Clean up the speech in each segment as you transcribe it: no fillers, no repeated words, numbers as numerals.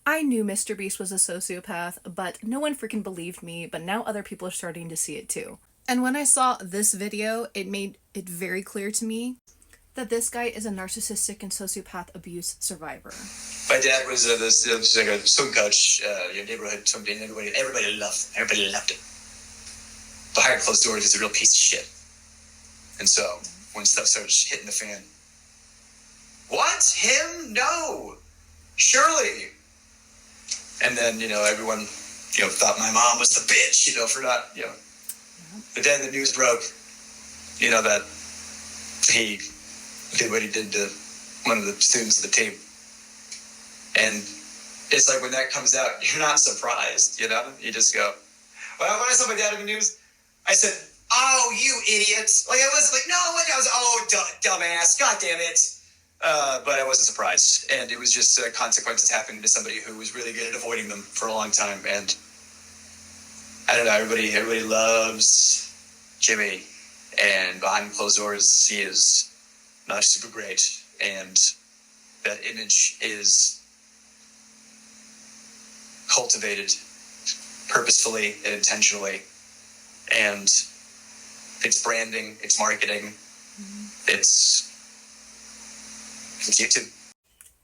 I knew Mr. Beast was a sociopath, but no one freaking believed me, but now other people are starting to see it too. And when I saw this video, it made it very clear to me that this guy is a narcissistic and sociopath abuse survivor. My dad was like a swim coach, your neighborhood swim team. Everybody loved him. Behind closed doors, he's a real piece of shit. And so when stuff starts hitting the fan, what? Him? No, surely. And then everyone thought my mom was the bitch for not But then the news broke, that he did what he did to one of the students of the team. And it's like when that comes out, you're not surprised, You just go, well, when I saw my dad in the news, I said, oh, you idiot. Like, I was like, no, like I was, dumbass, God damn it. But I wasn't surprised. And it was just consequences happening to somebody who was really good at avoiding them for a long time. And I don't know, everybody loves Jimmy. And behind closed doors, he is not super great. And that image is cultivated purposefully and intentionally. And it's branding, it's marketing, it's YouTube.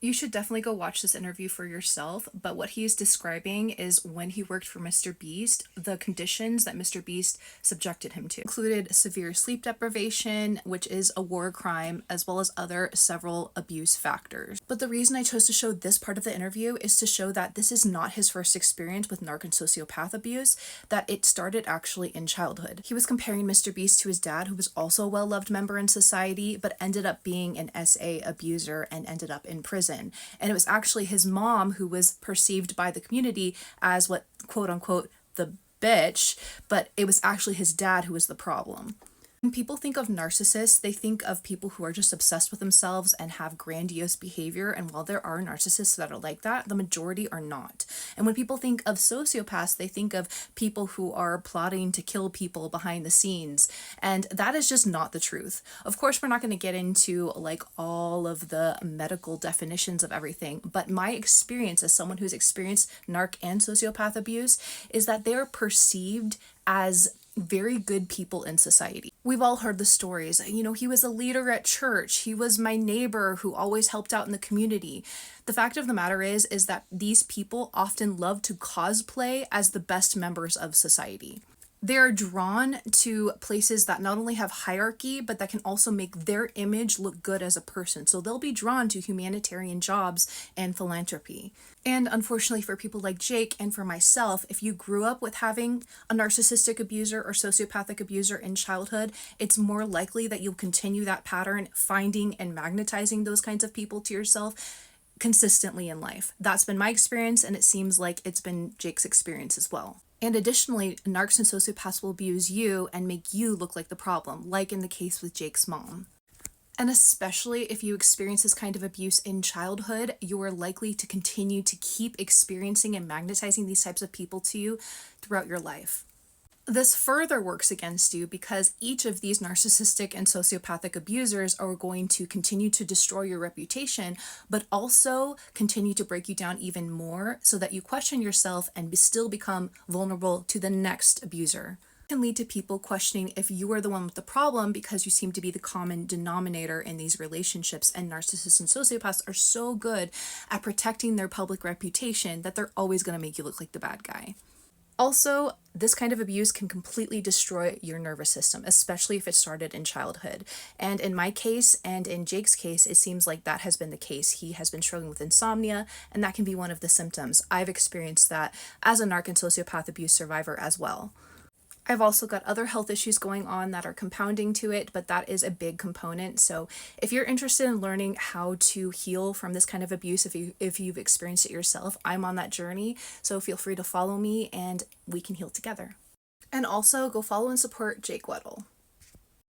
You should definitely go watch this interview for yourself, but what he is describing is when he worked for Mr. Beast, the conditions that Mr. Beast subjected him to included severe sleep deprivation, which is a war crime, as well as other several abuse factors. But the reason I chose to show this part of the interview is to show that this is not his first experience with narc and sociopath abuse, that it started actually in childhood. He was comparing Mr. Beast to his dad, who was also a well-loved member in society, but ended up being an SA abuser and ended up in prison. And it was actually his mom who was perceived by the community as what, quote unquote, the bitch, but it was actually his dad who was the problem. When people think of narcissists, they think of people who are just obsessed with themselves and have grandiose behavior. And while there are narcissists that are like that, the majority are not. And when people think of sociopaths, they think of people who are plotting to kill people behind the scenes. And that is just not the truth. Of course, we're not going to get into like all of the medical definitions of everything, but my experience as someone who's experienced narc and sociopath abuse is that they're perceived as very good people in society. We've all heard the stories. He was a leader at church. He was my neighbor who always helped out in the community. The fact of the matter is that these people often love to cosplay as the best members of society. They're drawn to places that not only have hierarchy, but that can also make their image look good as a person. So they'll be drawn to humanitarian jobs and philanthropy. And unfortunately for people like Jake and for myself, if you grew up with having a narcissistic abuser or sociopathic abuser in childhood, it's more likely that you'll continue that pattern, finding and magnetizing those kinds of people to yourself consistently in life. That's been my experience, and it seems like it's been Jake's experience as well. And additionally, narcs and sociopaths will abuse you and make you look like the problem, like in the case with Jake's mom. And especially if you experience this kind of abuse in childhood, you are likely to continue to keep experiencing and magnetizing these types of people to you throughout your life. This further works against you because each of these narcissistic and sociopathic abusers are going to continue to destroy your reputation, but also continue to break you down even more so that you question yourself and still become vulnerable to the next abuser. It can lead to people questioning if you are the one with the problem because you seem to be the common denominator in these relationships, and narcissists and sociopaths are so good at protecting their public reputation that they're always going to make you look like the bad guy. Also, this kind of abuse can completely destroy your nervous system, especially if it started in childhood. And in my case, and in Jake's case, it seems like that has been the case. He has been struggling with insomnia, and that can be one of the symptoms. I've experienced that as a narc and sociopath abuse survivor as well. I've also got other health issues going on that are compounding to it, but that is a big component. So if you're interested in learning how to heal from this kind of abuse, if you've experienced it yourself, I'm on that journey. So feel free to follow me and we can heal together. And also go follow and support Jake Weddle.